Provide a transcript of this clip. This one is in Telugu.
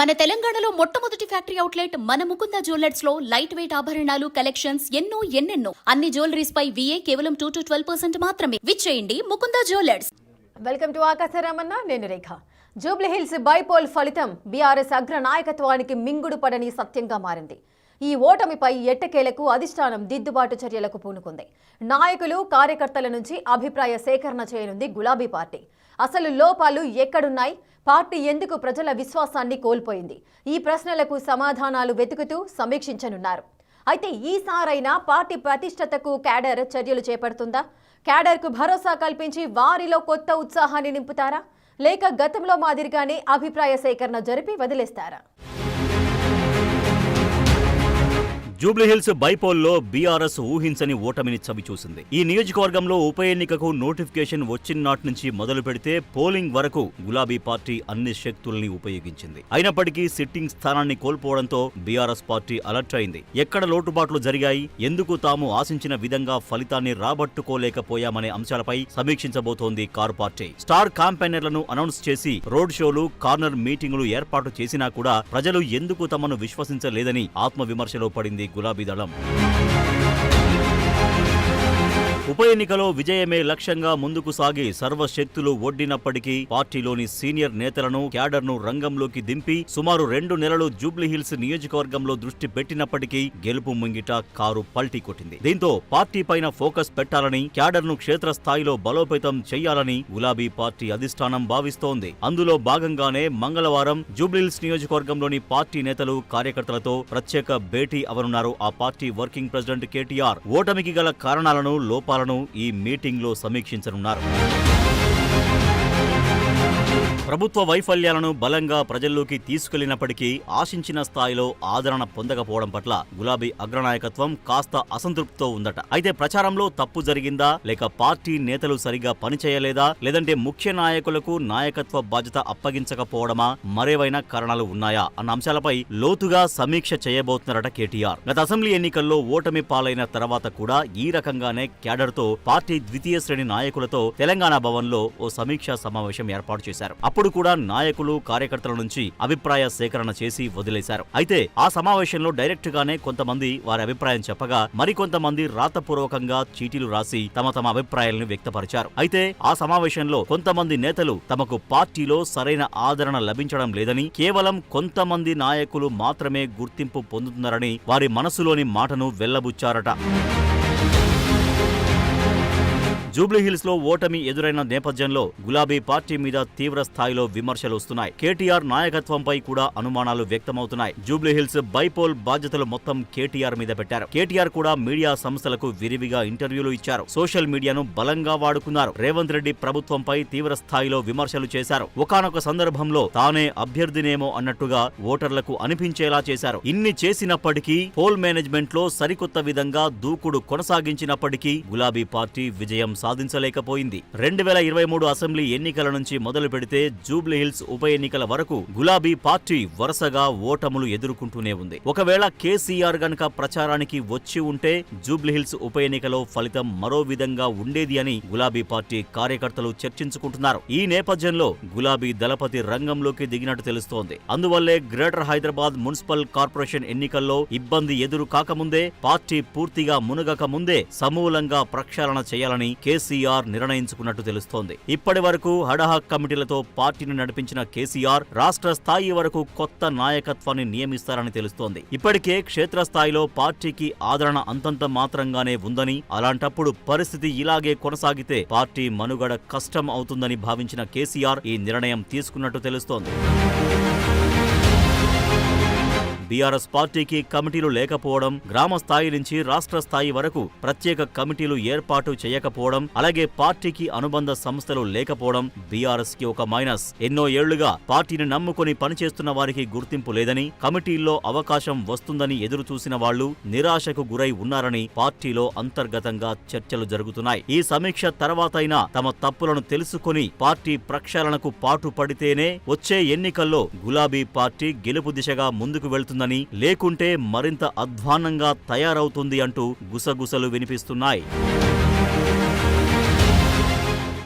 మన తెలంగాణలో మొట్టమొదటి ఫ్యాక్టరీ అవుట్లెట్ మన ముకుంద జ్యువెలర్స్ లో లైట్ వెయిట్ ఆభరణాలు కలెక్షన్స్ ఎన్నెన్నో అన్ని జ్యువెలరీస్ పై VA కేవలం 2 to 12% మాత్రమే. విచ్చేయండి ముకుంద జ్యువెలర్స్. వెల్కమ్ టు ఆకాశరామన్న, నేను రేఖ. జూబ్లీహిల్స్ బైపోల్ ఫలితం బీఆర్ఎస్ అగ్ర నాయకత్వానికి మింగుడు పడని సత్యంగా మారింది. ఈ ఓటమిపై ఎట్టకేలకు అధిష్టానం దిద్దుబాటు చర్యలకు పూనుకుంది. నాయకులు కార్యకర్తల నుంచి అభిప్రాయ సేకరణ చేయనుంది గులాబీ పార్టీ. అసలు లోపాలు ఎక్కడున్నాయి, పార్టీ ఎందుకు ప్రజల విశ్వాసాన్ని కోల్పోయింది, ఈ ప్రశ్నలకు సమాధానాలు వెతుకుతూ సమీక్షించనున్నారు. అయితే ఈసారైనా పార్టీ ప్రతిష్టతకు క్యాడర్ చర్యలు చేపడుతుందా? క్యాడర్కు భరోసా కల్పించి వారిలో కొత్త ఉత్సాహాన్ని నింపుతారా, లేక గతంలో మాదిరిగానే అభిప్రాయ సేకరణ జరిపి వదిలేస్తారా? జూబ్లీహిల్స్ బైపోల్లో బీఆర్ఎస్ ఊహించని ఓటమిని చవిచూసింది. ఈ నియోజకవర్గంలో ఉప ఎన్నికకు నోటిఫికేషన్ వచ్చిన నాటి నుంచి మొదలు పెడితే పోలింగ్ వరకు గులాబీ పార్టీ అన్ని శక్తుల్ని ఉపయోగించింది. అయినప్పటికీ సిట్టింగ్ స్థానాన్ని కోల్పోవడంతో బీఆర్ఎస్ పార్టీ అలర్ట్ అయింది. ఎక్కడ లోటుపాట్లు జరిగాయి, ఎందుకు తాము ఆశించిన విధంగా ఫలితాన్ని రాబట్టుకోలేకపోయామనే అంశాలపై సమీక్షించబోతోంది కారు పార్టీ. స్టార్ క్యాంపెయినర్లను అనౌన్స్ చేసి రోడ్ షోలు, కార్నర్ మీటింగులు ఏర్పాటు చేసినా కూడా ప్రజలు ఎందుకు తమను విశ్వసించలేదని ఆత్మవిమర్శలో పడింది గులాబీ దళం. ఉప ఎన్నికలో విజయమే లక్ష్యంగా ముందుకు సాగి సర్వశక్తులు ఒడ్డినప్పటికీ పార్టీలోని సీనియర్ నేతలను, క్యాడర్ను రంగంలోకి దింపి సుమారు 2 నెలలు జూబ్లీహిల్స్ నియోజకవర్గంలో దృష్టి పెట్టినప్పటికీ గెలుపు ముంగిట కారు పల్టీ కొట్టింది. దీంతో పార్టీ పైన ఫోకస్ పెట్టాలని, క్యాడర్ను క్షేత్రస్థాయిలో బలోపేతం చేయాలని గులాబీ పార్టీ అధిష్టానం భావిస్తోంది. అందులో భాగంగానే మంగళవారం జూబ్లీహిల్స్ నియోజకవర్గంలోని పార్టీ నేతలు, కార్యకర్తలతో ప్రత్యేక భేటీ అవనున్నారు ఆ పార్టీ వర్కింగ్ ప్రెసిడెంట్ కేటీఆర్. ఓటమికి గల కారణాలను, లోపాలను ఈ మీటింగ్ లో సమీక్షించనున్నారు. ప్రభుత్వ వైఫల్యాలను బలంగా ప్రజల్లోకి తీసుకెళ్లినప్పటికీ ఆశించిన స్థాయిలో ఆదరణ పొందకపోవడం పట్ల గులాబీ అగ్రనాయకత్వం కాస్త అసంతృప్తితో ఉందట. అయితే ప్రచారంలో తప్పు జరిగిందా, లేక పార్టీ నేతలు సరిగా పనిచేయలేదా, లేదంటే ముఖ్య నాయకులకు నాయకత్వ బాధ్యత అప్పగించకపోవడమా, మరేవైనా కారణాలు ఉన్నాయా అన్న అంశాలపై లోతుగా సమీక్ష చేయబోతున్నారట కేటీఆర్. గత అసెంబ్లీ ఎన్నికల్లో ఓటమి పాలైన తర్వాత కూడా ఈ రకంగానే క్యాడర్తో, పార్టీ ద్వితీయ శ్రేణి నాయకులతో తెలంగాణ భవన్లో ఓ సమీక్షా సమావేశం ఏర్పాటు చేశారు. అప్పుడు కూడా నాయకులు, కార్యకర్తల నుంచి అభిప్రాయ సేకరణ చేసి వదిలేశారు. అయితే ఆ సమావేశంలో డైరెక్ట్ గానే కొంతమంది వారి అభిప్రాయం చెప్పగా, మరికొంతమంది రాతపూర్వకంగా చీటీలు రాసి తమ అభిప్రాయాలను వ్యక్తపరిచారు. అయితే ఆ సమావేశంలో కొంతమంది నేతలు తమకు పార్టీలో సరైన ఆదరణ లభించడం లేదని, కేవలం కొంతమంది నాయకులు మాత్రమే గుర్తింపు పొందుతున్నారని వారి మనసులోని మాటను వెల్లబుచ్చారట. జూబ్లీహిల్స్ లో ఓటమి ఎదురైన నేపథ్యంలో గులాబీ పార్టీ మీద తీవ్ర స్థాయిలో విమర్శలు వస్తున్నాయి. కేటీఆర్ నాయకత్వంపై కూడా అనుమానాలు వ్యక్తమవుతున్నాయి. జూబ్లీహిల్స్ బైపోల్ బాధ్యతలు మొత్తం కేటీఆర్ మీద పెట్టారు. కేటీఆర్ కూడా మీడియా సంస్థలకు విరివిగా ఇంటర్వ్యూలు ఇచ్చారు. సోషల్ మీడియాను బలంగా వాడుకున్నారు. రేవంత్ రెడ్డి ప్రభుత్వంపై తీవ్ర స్థాయిలో విమర్శలు చేశారు. ఒకానొక సందర్భంలో తానే అభ్యర్థినేమో అన్నట్టుగా ఓటర్లకు అనిపించేలా చేశారు. ఇన్ని చేసినప్పటికీ పోల్ మేనేజ్మెంట్ లో సరికొత్త విధంగా దూకుడు కొనసాగించినప్పటికీ గులాబీ పార్టీ విజయం సాధించలేకపోయింది. 2023 అసెంబ్లీ ఎన్నికల నుంచి మొదలు పెడితే జూబ్లీహిల్స్ ఉప ఎన్నికల వరకు గులాబీ పార్టీ వరుసగా ఓటములు ఎదుర్కొంటూనే ఉంది. ఒకవేళ కేసీఆర్ గనక ప్రచారానికి వచ్చి ఉంటే జూబ్లీహిల్స్ ఉప ఎన్నికలో ఫలితం మరో విధంగా ఉండేది అని గులాబీ పార్టీ కార్యకర్తలు చర్చించుకుంటున్నారు. ఈ నేపథ్యంలో గులాబీ దళపతి రంగంలోకి దిగినట్టు తెలుస్తోంది. అందువల్లే గ్రేటర్ హైదరాబాద్ మున్సిపల్ కార్పొరేషన్ ఎన్నికల్లో ఇబ్బంది ఎదురు కాకముందే, పార్టీ పూర్తిగా మునగక ముందే సమూలంగా ప్రక్షాళన చేయాలని కేసీఆర్ నిర్ణయించుకున్నట్టు తెలుస్తోంది. ఇప్పటి వరకు హడహాక్ కమిటీలతో పార్టీని నడిపించిన కేసీఆర్ రాష్ట్ర స్థాయి వరకు కొత్త నాయకత్వాన్ని నియమిస్తారని తెలుస్తోంది. ఇప్పటికే క్షేత్రస్థాయిలో పార్టీకి ఆదరణ అంతంత మాత్రంగానే ఉందని, అలాంటప్పుడు పరిస్థితి ఇలాగే కొనసాగితే పార్టీ మనుగడ కష్టం అవుతుందని భావించిన కేసీఆర్ ఈ నిర్ణయం తీసుకున్నట్టు తెలుస్తోంది. బీఆర్ఎస్ పార్టీకి కమిటీలు లేకపోవడం, గ్రామ స్థాయి నుంచి రాష్ట్ర స్థాయి వరకు ప్రత్యేక కమిటీలు ఏర్పాటు చేయకపోవడం, అలాగే పార్టీకి అనుబంధ సంస్థలు లేకపోవడం బీఆర్ఎస్ కి ఒక మైనస్. ఎన్నో ఏళ్లుగా పార్టీని నమ్ముకుని పనిచేస్తున్న వారికి గుర్తింపు లేదని, కమిటీల్లో అవకాశం వస్తుందని ఎదురు చూసిన వాళ్లు నిరాశకు గురై ఉన్నారని పార్టీలో అంతర్గతంగా చర్చలు జరుగుతున్నాయి. ఈ సమీక్ష తర్వాతైనా తమ తప్పులను తెలుసుకుని పార్టీ ప్రక్షాళనకు పాటు పడితేనే వచ్చే ఎన్నికల్లో గులాబీ పార్టీ గెలుపు దిశగా ముందుకు వెళ్తుంది, లేకుంటే మరింత అధ్వాన్నంగా తయారవుతుంది అంటూ గుసగుసలు వినిపిస్తున్నాయి.